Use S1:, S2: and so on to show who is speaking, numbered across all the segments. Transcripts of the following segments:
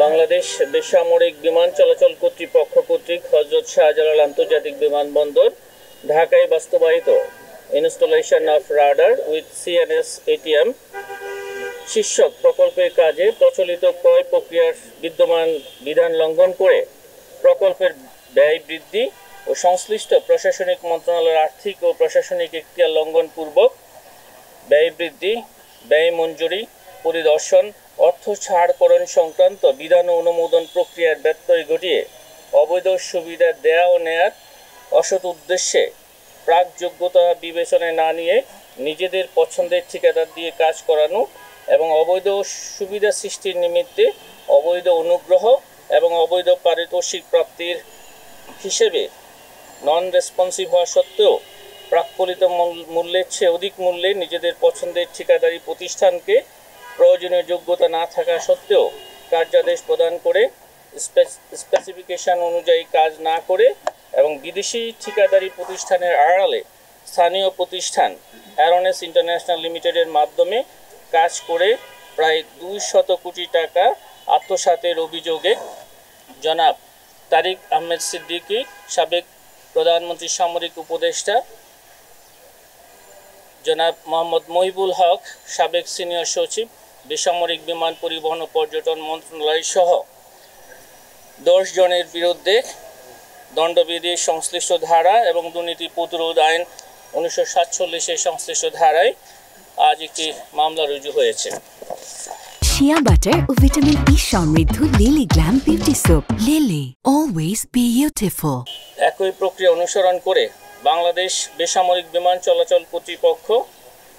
S1: বাংলাদেশ বেসামরিক বিমান চলাচল কর্তৃপক্ষ কর্তৃক হযরত শাহজালাল আন্তর্জাতিক বিমানবন্দর ঢাকায় বাস্তবায়িত installation of radar with CNS ATM শীর্ষক প্রকল্পের কাজে প্রচলিত ক্রয় প্রক্রিয়ার বিদ্যমান বিধান লঙ্ঘন করে প্রকল্পের ব্যয় বৃদ্ধি ও সংশ্লিষ্ট প্রশাসনিক মন্ত্রণালয়ের আর্থিক ও প্রশাসনিক এখতিয়ার লঙ্ঘন পূর্বক ব্যয় বৃদ্ধি, ব্যয় মঞ্জুরি, পরিদর্শন, অর্থ ছাড়করণ সংক্রান্ত বিধান ও অনুমোদন প্রক্রিয়ার ব্যত্যয় ঘটিয়ে অবৈধ সুবিধা দেয়া ও নেয়ার অসৎ উদ্দেশ্যে প্রাক যোগ্যতা বিবেচনায় না নিয়ে নিজেদের পছন্দের ঠিকাদার দিয়ে কাজ করানো এবং অবৈধ সুবিধা সৃষ্টির নিমিত্তে অবৈধ অনুগ্রহ এবং অবৈধ পারিতোষিক প্রাপ্তির হিসেবে নন রেসপন্সিভ হওয়া সত্ত্বেও প্রাক্কলিত মূল্যের চেয়ে অধিক মূল্যে নিজেদের পছন্দের ঠিকাদারি প্রতিষ্ঠানকে প্রয়োজনীয় যোগ্যতা না থাকা সত্ত্বেও কার্যাদেশ প্রদান করে স্পেসিফিকেশন অনুযায়ী কাজ না করে এবং বিদেশি ঠিকাদারি প্রতিষ্ঠানের আড়ালে স্থানীয় প্রতিষ্ঠান অ্যারোনেস ইন্টারন্যাশনাল লিমিটেডের মাধ্যমে কাজ করে প্রায় 200 কোটি টাকা আত্মসাতের অভিযোগে জনাব তারিক আহমেদ সিদ্দিকী, সাবেক প্রধানমন্ত্রী সামরিক উপদেষ্টা, জনাব মোহাম্মদ মহিবুল হক, সাবেক সিনিয়র সচিব, বেসামরিক বিমান পরিবহন ও পর্যটন মন্ত্রণালয় সহ 10 জনের বিরুদ্ধে দণ্ডবিধির সংশ্লিষ্ট ধারা এবং দুর্নীতি প্রতিরোধ আইন 1947-এর সংশ্লিষ্ট ধারায় আজ একটি মামলা রুজু হয়েছে।
S2: শিয়া বাটার ও ভিটামিন ই সমৃদ্ধ lily glam beauty soap. Lily, always beautiful.
S1: একই প্রক্রিয়া অনুসরণ করে বাংলাদেশ বেসামরিক বিমান চলাচল কর্তৃপক্ষ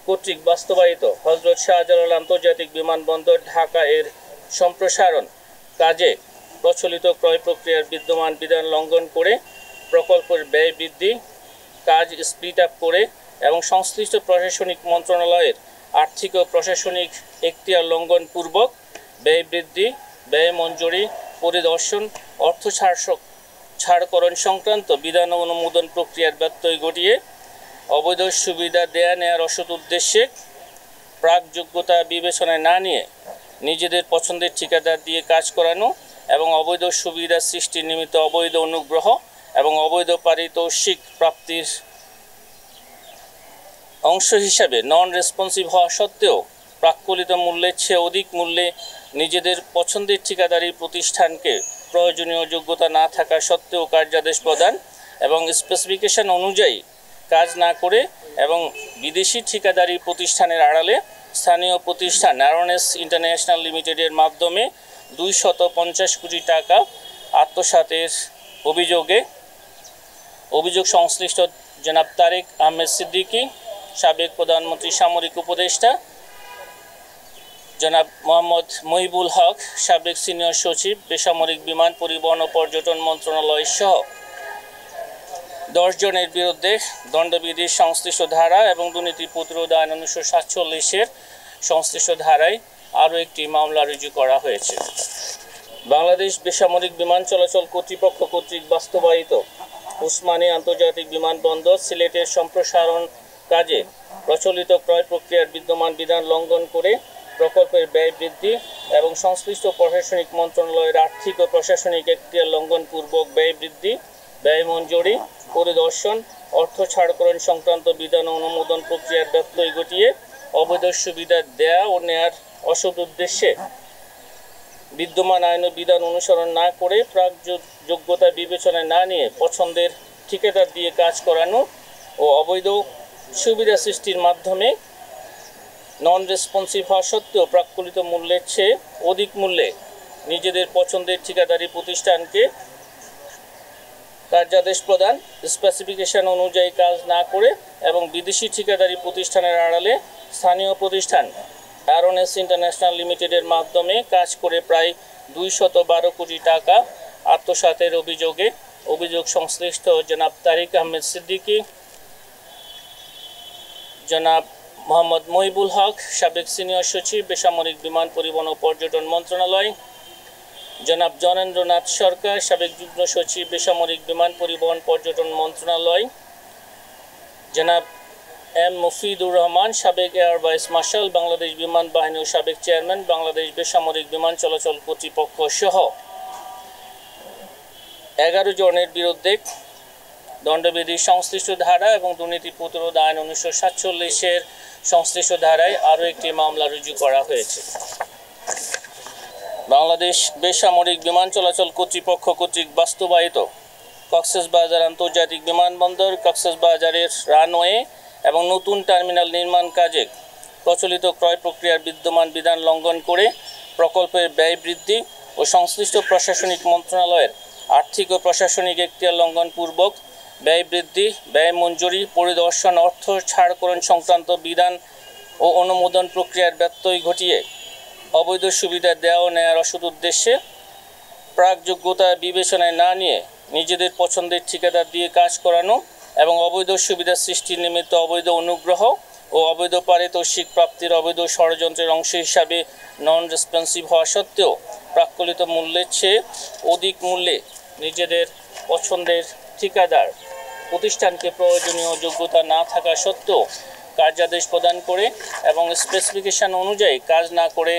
S1: কর্তৃক বাস্তবায়িত হযরত শাহজালাল আন্তর্জাতিক বিমানবন্দর ঢাকা এর সম্প্রসারণ কাজে প্রচলিত ক্রয় প্রক্রিয়ার বিদ্যমান বিধান লঙ্ঘন করে প্রকল্পের ব্যয় বৃদ্ধি, কাজ স্প্লিট আপ করে এবং সংশ্লিষ্ট প্রশাসনিক মন্ত্রণালয়ের আর্থিক ও প্রশাসনিক এখতিয়ার লঙ্ঘন পূর্বক ব্যয় বৃদ্ধি, ব্যয় মঞ্জুরি, পরিদর্শন, অর্থ ছাড়করণ সংক্রান্ত বিধান ও অনুমোদন প্রক্রিয়ার ব্যত্যয় ঘটিয়ে অবৈধ সুবিধা দেয়া নেয়ার অসৎ উদ্দেশ্যে প্রাক যোগ্যতা বিবেচনায় না নিয়ে নিজেদের পছন্দের ঠিকাদার দিয়ে কাজ করানো এবং অবৈধ সুবিধা সৃষ্টির নিমিত্ত অবৈধ অনুগ্রহ এবং অবৈধ পারিতোষিক প্রাপ্তির অংশ হিসাবে নন রেসপন্সিভ হওয়া সত্ত্বেও প্রাক্কলিত মূল্যের চেয়ে অধিক মূল্যে নিজেদের পছন্দের ঠিকাদারি প্রতিষ্ঠানকে প্রয়োজনীয় যোগ্যতা না থাকা সত্ত্বেও কার্যাদেশ প্রদান এবং স্পেসিফিকেশন অনুযায়ী কাজ না করে এবং বিদেশি ঠিকাদারি প্রতিষ্ঠানের আড়ালে স্থানীয় প্রতিষ্ঠান অ্যারোনেস ইন্টারন্যাশনাল লিমিটেডের মাধ্যমে 250 কোটি টাকা আত্মসাতের অভিযোগ সংশ্লিষ্ট জনাব তারিক আহমেদ সিদ্দিকী, সাবেক প্রধানমন্ত্রী সামরিক উপদেষ্টা, জনাব মোহাম্মদ মহিবুল হক, সাবেক সিনিয়র সচিব, বেসামরিক বিমান পরিবহন ও পর্যটন মন্ত্রণালয় সহ 10 জনের বিরুদ্ধে দণ্ডবিধির সংশ্লিষ্ট ধারা এবং দুর্নীতি প্রতিরোধ আইন 1947-এর সংশ্লিষ্ট ধারায় আরও একটি মামলা রুজু করা হয়েছে। বাংলাদেশ বেসামরিক বিমান চলাচল কর্তৃপক্ষ কর্তৃক বাস্তবায়িত ওসমানী আন্তর্জাতিক বিমানবন্দর সিলেটের সম্প্রসারণ কাজে প্রচলিত ক্রয় প্রক্রিয়ার বিদ্যমান বিধান লঙ্ঘন করে প্রকল্পের ব্যয় বৃদ্ধি এবং সংশ্লিষ্ট প্রশাসনিক মন্ত্রণালয়ের আর্থিক ও প্রশাসনিক এখতিয়ার লঙ্ঘন পূর্বক ব্যয় বৃদ্ধি, ব্যয় মঞ্জুরি, পরিদর্শন, অর্থ ছাড়করণ সংক্রান্ত বিধান ও অনুমোদন প্রক্রিয়ার ব্যত্যয় ঘটিয়ে অবৈধ সুবিধা দেয়া ও নেয়ার অসৎ উদ্দেশ্যে বিদ্যমান আইন ও বিধান অনুসরণ না করে প্রাক যোগ্যতা বিবেচনায় না নিয়ে পছন্দের ঠিকাদার দিয়ে কাজ করানো ও অবৈধ সুবিধা সৃষ্টির মাধ্যমে নন রেসপন্সিভ হওয়া সত্ত্বেও প্রাক্কলিত মূল্যের চেয়ে অধিক মূল্যে নিজেদের পছন্দের ঠিকাদারি প্রতিষ্ঠানকে কার্যাদেশ প্রদান, স্পেসিফিকেশন অনুযায়ী কাজ না করে এবং বিদেশি ঠিকাদারি প্রতিষ্ঠানের আড়ালে স্থানীয় প্রতিষ্ঠান অ্যারোনেস ইন্টারন্যাশনাল লিমিটেডের মাধ্যমে কাজ করে প্রায় 212 কোটি টাকা আত্মসাতের অভিযোগ সংশ্লিষ্ট জনাব তারিক আহমেদ সিদ্দিকী, জনাব মোহাম্মদ মহিবুল হক, সাবেক সিনিয়র সচিব, বেসামরিক বিমান পরিবহন ও পর্যটন মন্ত্রণালয়, জনাব জনেন্দ্রনাথ সরকার, সাবেক যুগ্ম সচিব, বেসামরিক বিমান পরিবহন পর্যটন মন্ত্রণালয়, জনাব এম মুফিদুর রহমান, সাবেক এয়ার ভাইস মার্শাল, বাংলাদেশ বিমান বাহিনী ও সাবেক চেয়ারম্যান, বাংলাদেশ বেসামরিক বিমান চলাচল কর্তৃপক্ষ সহ 11 জনের বিরুদ্ধে দণ্ডবিধির সংশ্লিষ্ট ধারা এবং দুর্নীতি প্রতিরোধ আইন 1947-এর সংশ্লিষ্ট ধারায় আরও একটি মামলা রুজু করা হয়েছে। বাংলাদেশ বেসামরিক বিমান চলাচল কর্তৃপক্ষ কর্তৃক বাস্তবায়িত কক্সবাজার আন্তর্জাতিক বিমানবন্দর, কক্সবাজারের রানওয়ে এবং নতুন টার্মিনাল নির্মাণ কাজে প্রচলিত ক্রয় প্রক্রিয়ার বিদ্যমান বিধান লঙ্ঘন করে প্রকল্পের ব্যয় বৃদ্ধি ও সংশ্লিষ্ট প্রশাসনিক মন্ত্রণালয়ের আর্থিক ও প্রশাসনিক এখতিয়ার লঙ্ঘনপূর্বক ব্যয় বৃদ্ধি, ব্যয় মঞ্জুরি, পরিদর্শন, অর্থ ছাড়করণ সংক্রান্ত বিধান ও অনুমোদন প্রক্রিয়ার ব্যত্যয় ঘটিয়ে অবৈধ সুবিধা দেওয়া ও নেয়ার অসৎ উদ্দেশ্যে প্রাকযোগ্যতা বিবেচনায় না নিয়ে নিজেদের পছন্দের ঠিকাদার দিয়ে কাজ করানো এবং অবৈধ সুবিধা সৃষ্টির নিমিত্ত অবৈধ অনুগ্রহ ও অবৈধ পারিতোষিক প্রাপ্তির অবৈধ ষড়যন্ত্রের অংশ হিসাবে নন রেসপন্সিভ হওয়া সত্ত্বেও প্রাক্কলিত মূল্যের চেয়ে অধিক মূল্যে নিজেদের পছন্দের ঠিকাদার প্রতিষ্ঠানকে প্রয়োজনীয় যোগ্যতা না থাকা সত্ত্বেও কার্যাদেশ প্রদান করে এবং স্পেসিফিকেশন অনুযায়ী কাজ না করে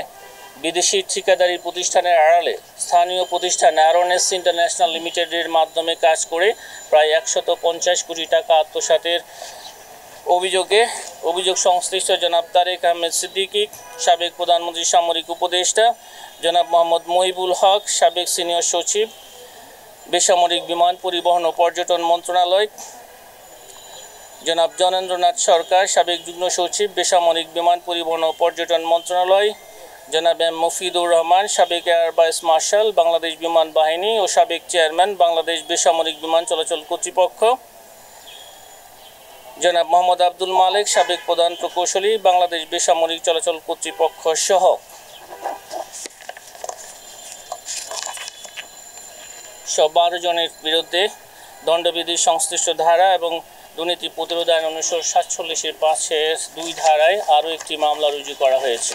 S1: বিদেশি ঠিকাদারি প্রতিষ্ঠানের আড়ালে স্থানীয় প্রতিষ্ঠান অ্যারোনেস ইন্টারন্যাশনাল লিমিটেডের মাধ্যমে কাজ করে প্রায় 150 কোটি টাকা আত্মসাতের অভিযোগ সংশ্লিষ্ট জনাব তারেক আহমেদ সিদ্দিকী, সাবেক প্রধানমন্ত্রী সামরিক উপদেষ্টা জনাব মোহাম্মদ মহিবুল হক, সাবেক সিনিয়র সচিব বেসামরিক বিমান পরিবহন ও পর্যটন মন্ত্রণালয় জনাব জনেন্দ্রনাথ সরকার, সাবেক যুগ্ম সচিব বেসামরিক বিমান পরিবহন ও পর্যটন মন্ত্রণালয় জনাব এম মুফিদুর রহমান, সাবেক এয়ার ভাইস মার্শাল, বাংলাদেশ বিমান বাহিনী ও সাবেক চেয়ারম্যান, বাংলাদেশ বেসামরিক বিমান চলাচল কর্তৃপক্ষ জনাব মোহাম্মদ আব্দুল মালেক, সাবেক প্রধান প্রকৌশলী, বাংলাদেশ বেসামরিক চলাচল কর্তৃপক্ষ সহ 12 জনের বিরুদ্ধে দণ্ডবিধির সংশ্লিষ্ট ধারা এবং দুর্নীতি প্রতিরোধ আইন 1947-এর 5-এর 2 ধারায় আরও একটি মামলা রুজু করা হয়েছে।